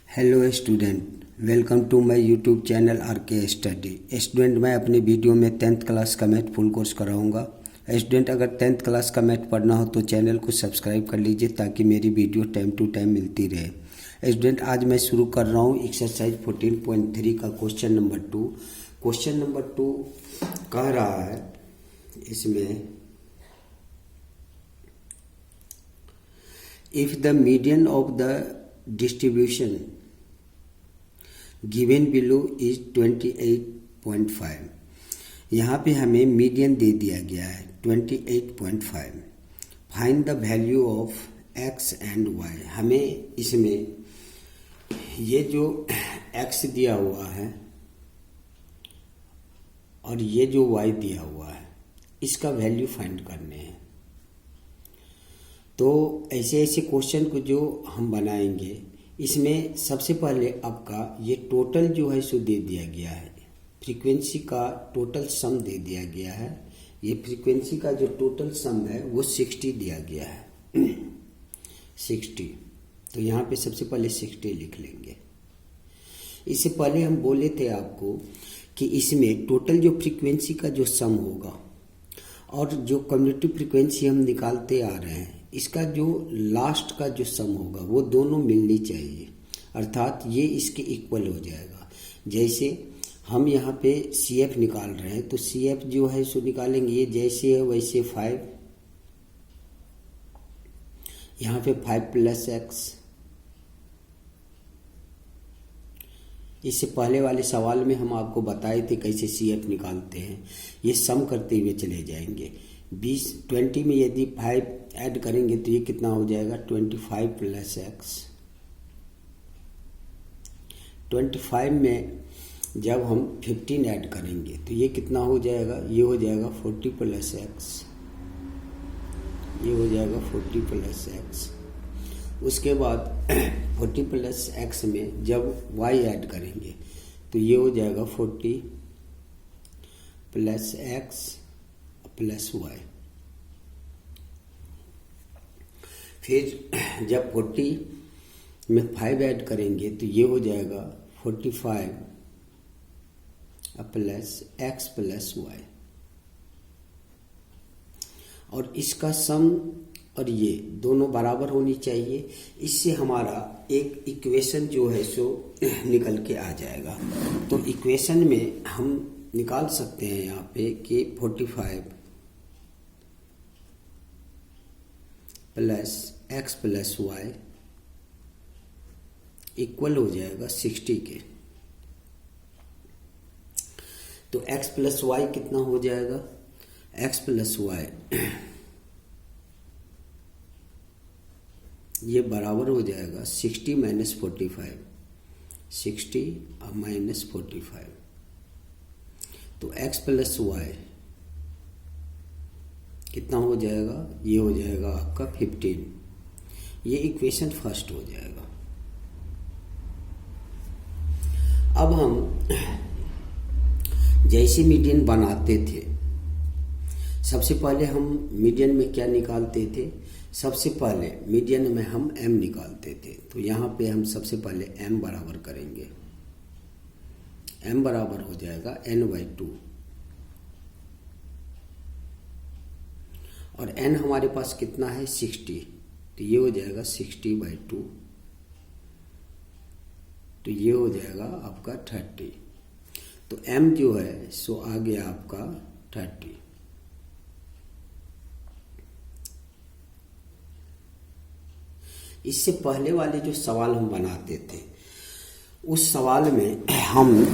Hello student, welcome to my YouTube channel RK study. Student, मैं अपनी video में 10th class का math full course कराऊंगा। Student, अगर 10th क्लास का मैथ पढ़ना हो तो चैनल को सब्सक्राइब कर लीजिए ताकि मेरी वीडियो टाइम टू टाइम मिलती रहे। स्टूडेंट, आज मैं शुरू कर रहा हूँ एक्सरसाइज 14.3 का क्वेश्चन नंबर 2। क्वेश्चन नंबर 2 कह रहा है इसमें, if the median of the distribution given below is 28.5। यहाँ पे हमें मीडियन दे दिया गया है 28.5। Find the value of x and y। हमें इसमें ये जो x दिया हुआ है और ये जो y दिया हुआ है इसका वैल्यू फाइंड करने हैं। तो ऐसे ऐसे क्वेश्चन को जो हम बनाएंगे, इसमें सबसे पहले आपका ये टोटल जो है सो दे दिया गया है, फ्रीक्वेंसी का टोटल सम दे दिया गया है। ये फ्रीक्वेंसी का जो टोटल सम है वो 60 दिया गया है 60। तो यहाँ पे सबसे पहले 60 लिख लेंगे। इससे पहले हम बोले थे आपको कि इसमें टोटल जो फ्रीक्वेंसी का जो सम होगा और जो कम्यूटेटिव फ्रीक्वेंसी हम निकालते आ रहे हैं, इसका जो लास्ट का जो सम होगा वो दोनों मिलनी चाहिए, अर्थात ये इसके इक्वल हो जाएगा। जैसे हम यहाँ पे CF निकाल रहे हैं तो CF जो है सो निकालेंगे, ये जैसे है वैसे 5, यहाँ पे 5 + x। इससे पहले वाले सवाल में हम आपको बताए थे कैसे CF निकालते हैं। ये सम करते हुए चले जाएंगे। 20 में यदि 5 ऐड करेंगे तो ये कितना हो जाएगा 25 + x। 25 में जब हम 15 ऐड करेंगे तो ये कितना हो जाएगा, ये हो जाएगा 40 + x। ये हो जाएगा 40 + x। उसके बाद 40 + x में जब y ऐड करेंगे तो ये हो जाएगा 40 + x + y। फिर जब 40 में 5 ऐड करेंगे तो ये हो जाएगा 45 + x + y। और इसका सम और ये दोनों बराबर होनी चाहिए। इससे हमारा एक इक्वेशन जो है सो निकल के आ जाएगा। तो इक्वेशन में हम निकाल सकते हैं यहाँ पे कि 45 + x + y इक्वल हो जाएगा 60 के। तो x + y कितना हो जाएगा, x + y ये बराबर हो जाएगा 60 - 45, 60 - 45। तो x + y कितना हो जाएगा, ये हो जाएगा आपका 15। ये इक्वेशन फर्स्ट हो जाएगा। अब हम जैसे मीडियन बनाते थे, सबसे पहले हम मीडियन में क्या निकालते थे, सबसे पहले मीडियन में हम m निकालते थे। तो यहाँ पे हम सबसे पहले m बराबर करेंगे। m बराबर हो जाएगा n/2 और n हमारे पास कितना है 60। तो ये हो जाएगा 60/2। तो ये हो जाएगा आपका 30। तो m जो है सो आ गया आपका 30। इससे पहले वाले जो सवाल हम बनाते थे, उस सवाल में हम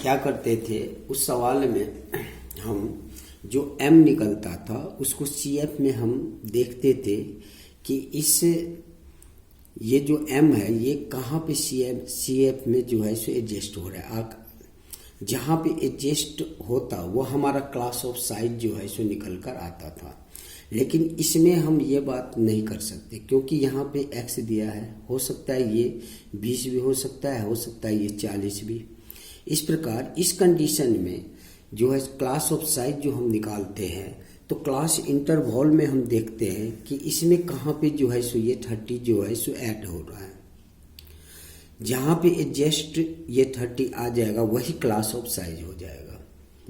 क्या करते थे, उस सवाल में हम जो m निकलता था उसको CF में हम देखते थे कि इस ये जो m है ये कहाँ पे CF में जो है सो एडजस्ट हो रहा है। जहाँ पे एडजस्ट होता वो हमारा क्लास ऑफ साइज जो है सो निकल कर आता था। लेकिन इसमें हम ये बात नहीं कर सकते क्योंकि यहाँ पे x दिया है, हो सकता है ये 20 भी हो सकता है ये 40 भी। इस प्रकार इस कंडीशन में जो है क्लास ऑफ साइज जो हम निकालते हैं तो क्लास इंटरवल में हम देखते हैं कि इसमें कहाँ पे जो है सो ये 30 जो है सो ऐड हो रहा है। जहाँ पे एडजस्ट ये 30 आ जाएगा वही क्लास ऑफ साइज हो जाएगा।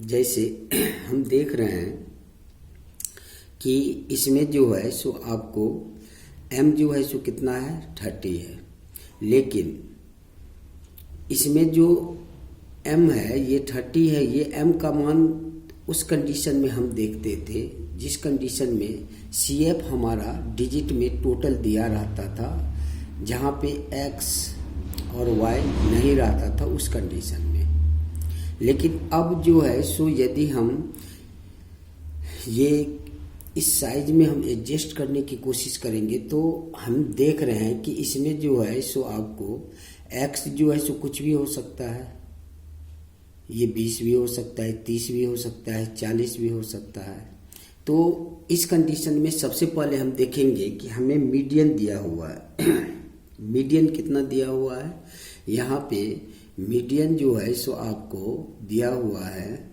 जैसे हम देख रहे हैं कि इसमें जो है सो आपको m जो है सो कितना है 30 है, लेकिन इसमें जो m है ये 30 है। ये m का मान उस कंडीशन में हम देखते थे जिस कंडीशन में CF हमारा डिजिट में टोटल दिया रहता था, जहाँ पे x और y नहीं रहता था उस कंडीशन में। लेकिन अब जो है सो यदि हम ये इस साइज में हम एडजस्ट करने की कोशिश करेंगे तो हम देख रहे हैं कि इसमें जो है सो आपको x जो है सो कुछ भी हो सकता है, ये 20 भी हो सकता है, 30 भी हो सकता है, 40 भी हो सकता है। तो इस कंडीशन में सबसे पहले हम देखेंगे कि हमें मीडियन दिया हुआ है। मीडियन कितना दिया हुआ है, यहाँ पे मीडियन जो है सो आपको दिया हुआ है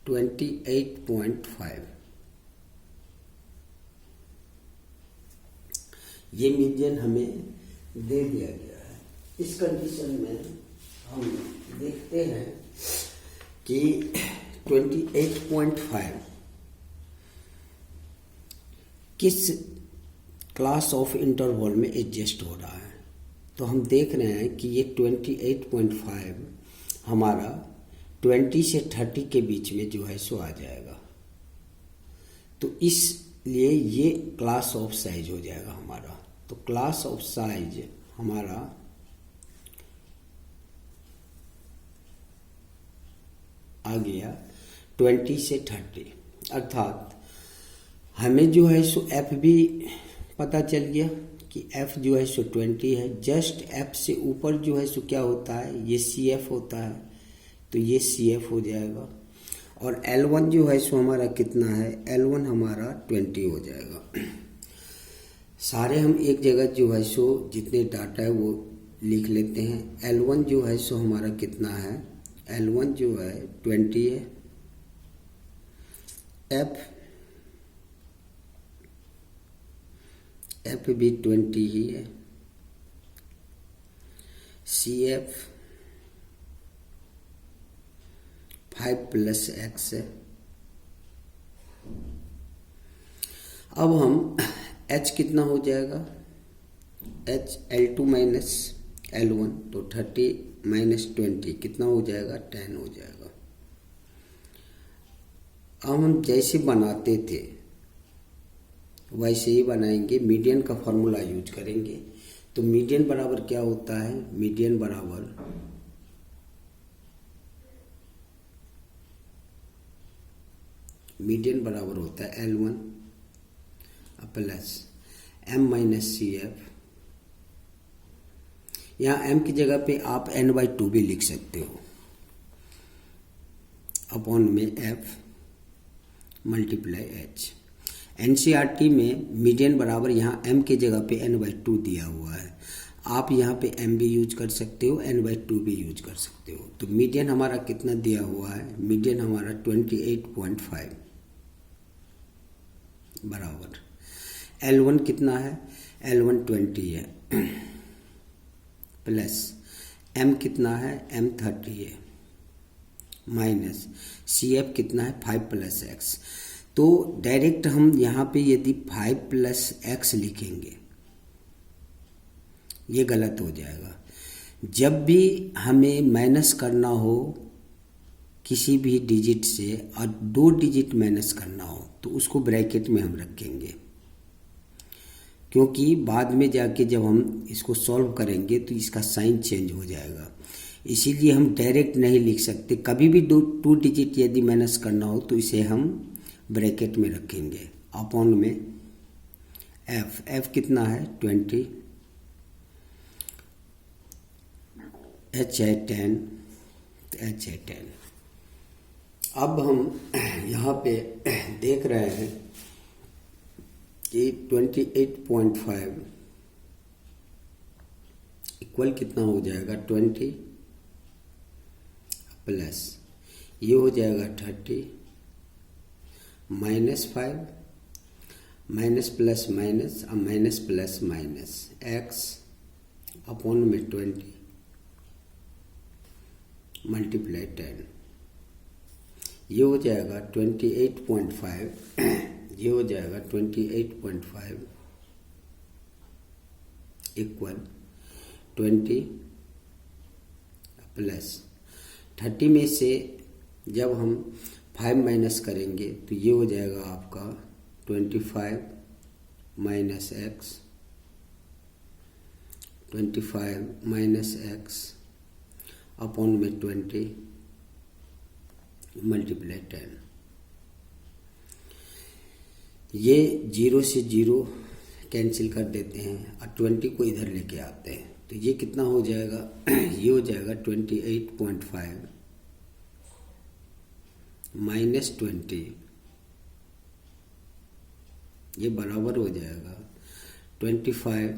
28.5। ये मीडियन हमें दे दिया गया है। इस कंडीशन में हम देखते हैं कि 28.5 किस क्लास ऑफ इंटरवल में एडजस्ट हो रहा है। तो हम देख रहे हैं कि ये 28.5 हमारा 20 से 30 के बीच में जो है सो आ जाएगा। तो इसलिए ये क्लास ऑफ साइज हो जाएगा हमारा। तो क्लास ऑफ साइज हमारा आ गया 20 से 30, अर्थात हमें जो है सो f भी पता चल गया कि f जो है सो 20 है। जस्ट f से ऊपर जो है सो क्या होता है, ये CF होता है, तो ये CF हो जाएगा। और L1 जो है सो हमारा कितना है, L1 हमारा 20 हो जाएगा। सारे हम एक जगह जो है सो जितने डाटा है वो लिख लेते हैं। L1 जो है सो हमारा कितना है, L1 जो है 20 है। F भी 20 ही है। CF 5 + x है। अब हम h कितना हो जाएगा, h L2 - L1, तो 30 - 20 कितना हो जाएगा, 10 हो जाएगा। अब हम जैसे बनाते थे वैसे ही बनाएंगे, मीडियन का फॉर्मूला यूज करेंगे। तो मीडियन बराबर क्या होता है, मीडियन बराबर होता है L1 + m - CF। यहाँ m की जगह पे आप n/2 भी लिख सकते हो, अपॉन में f × h। NCERT में मीडियन बराबर यहाँ m की जगह पे n/2 दिया हुआ है। आप यहाँ पे m भी यूज कर सकते हो, n/2 भी यूज कर सकते हो। तो मीडियन हमारा कितना दिया हुआ है, मीडियन हमारा 28.5 बराबर L1 कितना है, L1 20 है, प्लस m कितना है, m 30 है, माइनस CF कितना है 5 + x। तो डायरेक्ट हम यहाँ पे यदि 5 + x लिखेंगे ये गलत हो जाएगा। जब भी हमें माइनस करना हो किसी भी डिजिट से और 2 डिजिट माइनस करना हो तो उसको ब्रैकेट में हम रखेंगे, क्योंकि बाद में जाके जब हम इसको सॉल्व करेंगे तो इसका साइन चेंज हो जाएगा। इसीलिए हम डायरेक्ट नहीं लिख सकते। कभी भी 2 डिजिट यदि माइनस करना हो तो इसे हम ब्रैकेट में रखेंगे, अपॉन में f कितना है 20, h है 10, h है 10। अब हम यहाँ पे देख रहे हैं कि 28.5 इक्वल कितना हो जाएगा, 20 प्लस ये हो जाएगा 30 - 5 माइनस प्लस माइनस, अब minus plus minus, x upon में 20 मल्टीप्लाई 10, ये हो जाएगा 28.5, ये हो जाएगा 28.5 इक्वल 20 प्लस 30 में से जब हम 5 माइनस करेंगे तो ये हो जाएगा आपका 25 minus x, 25 minus x upon में 20 मल्टीप्लाई 10, ये 0 से 0 कैंसिल कर देते हैं और 20 को इधर लेके आते हैं, तो ये कितना हो जाएगा, ये हो जाएगा 28.5 माइनस 20, ये बराबर हो जाएगा 25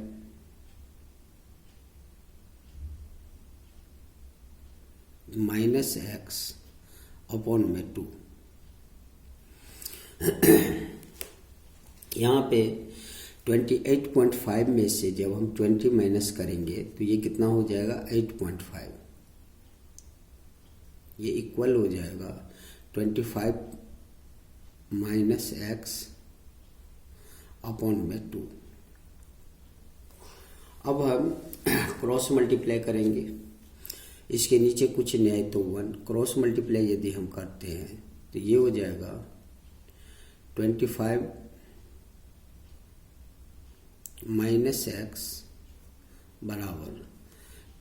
माइनस एक्स अपॉन में 2। यहाँ पे 28.5 में से जब हम 20 माइनस करेंगे तो ये कितना हो जाएगा 8.5, ये इक्वल हो जाएगा 25 माइनस एक्स अपॉन में 2। अब हम क्रॉस मल्टीप्लाई करेंगे, इसके नीचे कुछ नहीं है तो 1, क्रॉस मल्टीप्लाई यदि हम करते हैं तो ये हो जाएगा 25 माइनस एक्स बराबर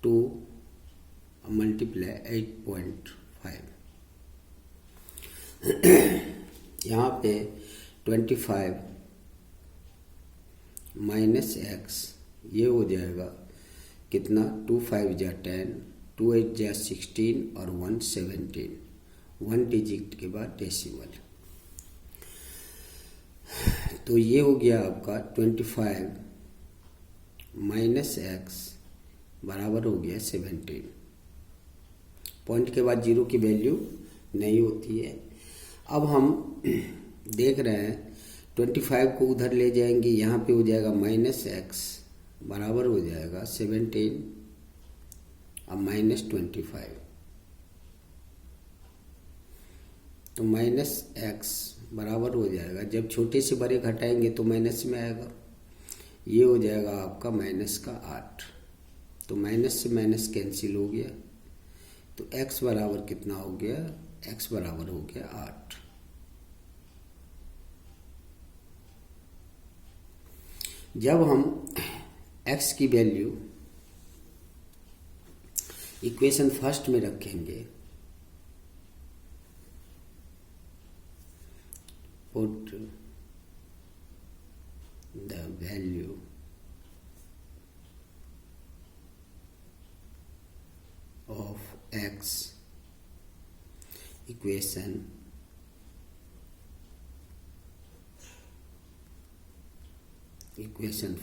2 मल्टीप्लाई 8.5। यहाँ पे 25 माइनस एक्स, ये हो जाएगा कितना, 2 5 जा 10, 2 8 जा 16 और 1 17, 1 डिजिट के बाद डेसिमल, तो ये हो गया आपका 25 माइनस एक्स बराबर हो गया 17। पॉइंट के बाद 0 की वैल्यू नहीं होती है। अब हम देख रहे हैं 25 को उधर ले जाएंगे, यहाँ पे हो जाएगा माइनस एक्स बराबर हो जाएगा 17 अब माइनस 25, तो माइनस एक्स बराबर हो जाएगा, जब छोटे से बड़े घटाएंगे तो माइनस में आएगा, ये हो जाएगा आपका माइनस का 8, तो माइनस से माइनस कैंसिल हो गया, तो x बराबर कितना हो गया, x बराबर हो गया 8। जब हम x की वैल्यू इक्वेशन फर्स्ट में रखेंगे, put the value of x equation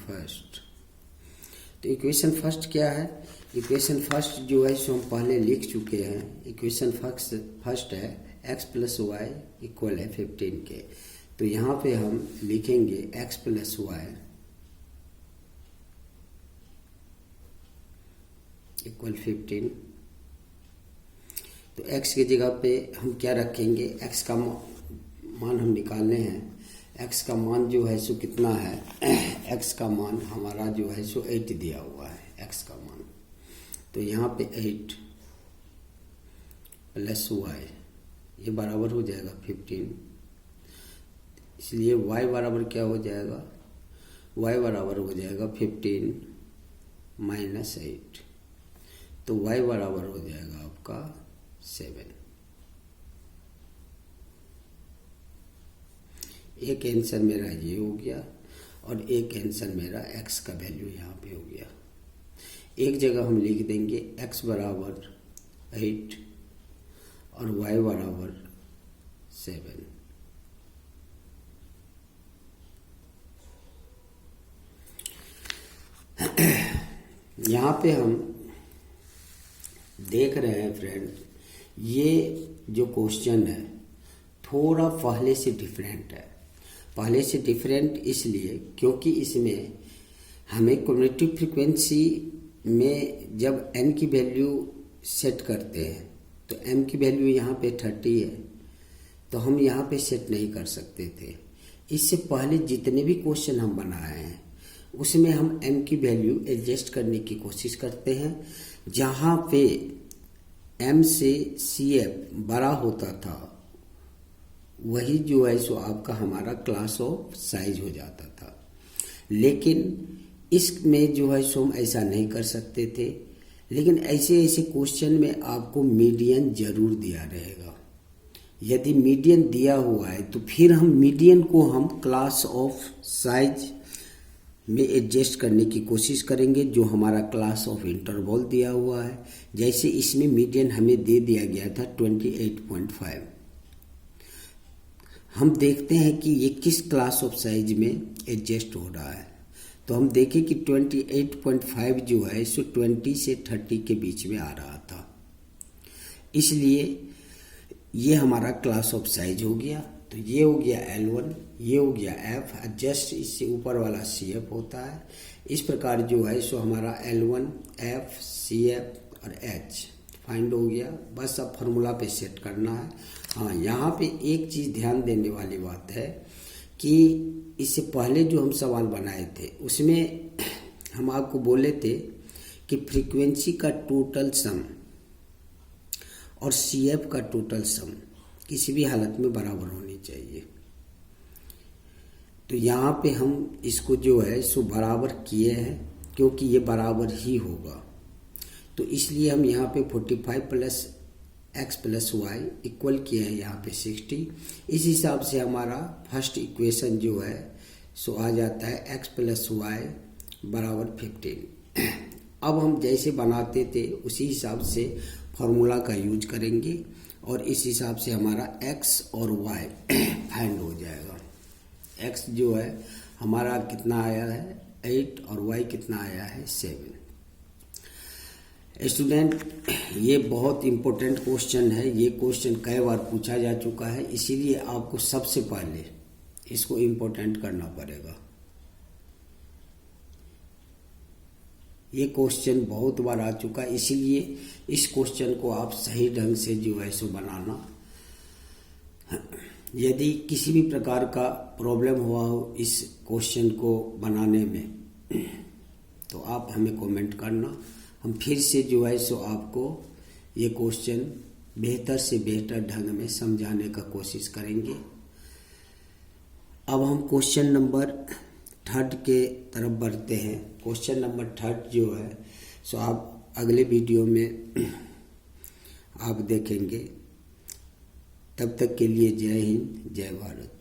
first. तो इक्वेशन फर्स्ट क्या है, इक्वेशन फर्स्ट जो है सो हम पहले लिख चुके हैं। इक्वेशन फर्स्ट है x प्लस वाई इक्वल है 15 के, तो यहाँ पे हम लिखेंगे x प्लस वाई इक्वल 15। तो x की जगह पे हम क्या रखेंगे, x का मान हम निकालने हैं। x का मान जो है सो कितना है, x का मान हमारा जो है सो 8 दिया हुआ है x का मान, तो यहाँ पे 8 प्लस वाई ये बराबर हो जाएगा 15, इसलिए y बराबर क्या हो जाएगा, y बराबर हो जाएगा 15 माइनस 8, तो y बराबर हो जाएगा आपका 7। एक आंसर मेरा ये हो गया और एक आंसर मेरा x का वैल्यू यहाँ पे हो गया। एक जगह हम लिख देंगे x बराबर 8 और y बराबर 7। यहाँ पे हम देख रहे हैं फ्रेंड, ये जो क्वेश्चन है थोड़ा पहले से डिफरेंट है। पहले से डिफरेंट इसलिए क्योंकि इसमें हमें क्युमुलेटिव फ्रीक्वेंसी में जब n की वैल्यू सेट करते हैं तो m की वैल्यू यहाँ पे 30 है, तो हम यहाँ पे सेट नहीं कर सकते थे। इससे पहले जितने भी क्वेश्चन हम बनाए हैं उसमें हम m की वैल्यू एडजस्ट करने की कोशिश करते हैं। जहाँ पे m से CF बड़ा होता था वही जो है सो आपका हमारा क्लास ऑफ साइज हो जाता था, लेकिन इसमें जो है सो हम ऐसा नहीं कर सकते थे। लेकिन ऐसे ऐसे क्वेश्चन में आपको मीडियन जरूर दिया रहेगा। यदि मीडियन दिया हुआ है तो फिर हम मीडियन को हम क्लास ऑफ साइज में एडजस्ट करने की कोशिश करेंगे, जो हमारा क्लास ऑफ इंटरवल दिया हुआ है। जैसे इसमें मीडियन हमें दे दिया गया था 28.5। हम देखते हैं कि ये किस क्लास ऑफ साइज में एडजस्ट हो रहा है, तो हम देखें कि 28.5 जो है सो 20 से 30 के बीच में आ रहा था, इसलिए ये हमारा क्लास ऑफ साइज हो गया। तो ये हो गया L1, ये हो गया F, जस्ट इससे ऊपर वाला CF होता है। इस प्रकार जो है सो हमारा L1, F, CF और H फाइंड हो गया। बस अब फार्मूला पे सेट करना है। हाँ, यहाँ पे एक चीज़ ध्यान देने वाली बात है कि इससे पहले जो हम सवाल बनाए थे उसमें हम आपको बोले थे कि फ्रीक्वेंसी का टोटल सम और CF का टोटल सम किसी भी हालत में बराबर होनी चाहिए। तो यहाँ पे हम इसको जो है सो बराबर किए हैं, क्योंकि ये बराबर ही होगा। तो इसलिए हम यहाँ पे 45 plus x plus y equal किए हैं यहाँ पे 60। इस हिसाब से हमारा फर्स्ट इक्वेशन जो है सो आ जाता है x प्लस वाई बराबर 15। अब हम जैसे बनाते थे उसी हिसाब से फार्मूला का यूज करेंगे और इस हिसाब से हमारा x और y फाइंड हो जाएगा। x जो है हमारा कितना आया है 8 और y कितना आया है 7। स्टूडेंट, ये बहुत इम्पोर्टेंट क्वेश्चन है। ये क्वेश्चन कई बार पूछा जा चुका है, इसीलिए आपको सबसे पहले इसको इम्पोर्टेंट करना पड़ेगा। ये क्वेश्चन बहुत बार आ चुका है, इसीलिए इस क्वेश्चन को आप सही ढंग से जो है सो बनाना। यदि किसी भी प्रकार का प्रॉब्लम हुआ हो इस क्वेश्चन को बनाने में तो आप हमें कमेंट करना। हम फिर से जो है सो आपको ये क्वेश्चन बेहतर से बेहतर ढंग में समझाने का कोशिश करेंगे। अब हम क्वेश्चन नंबर 3 के तरफ बढ़ते हैं। क्वेश्चन नंबर 3 जो है सो आप अगले वीडियो में आप देखेंगे। तब तक के लिए जय हिंद, जय भारत।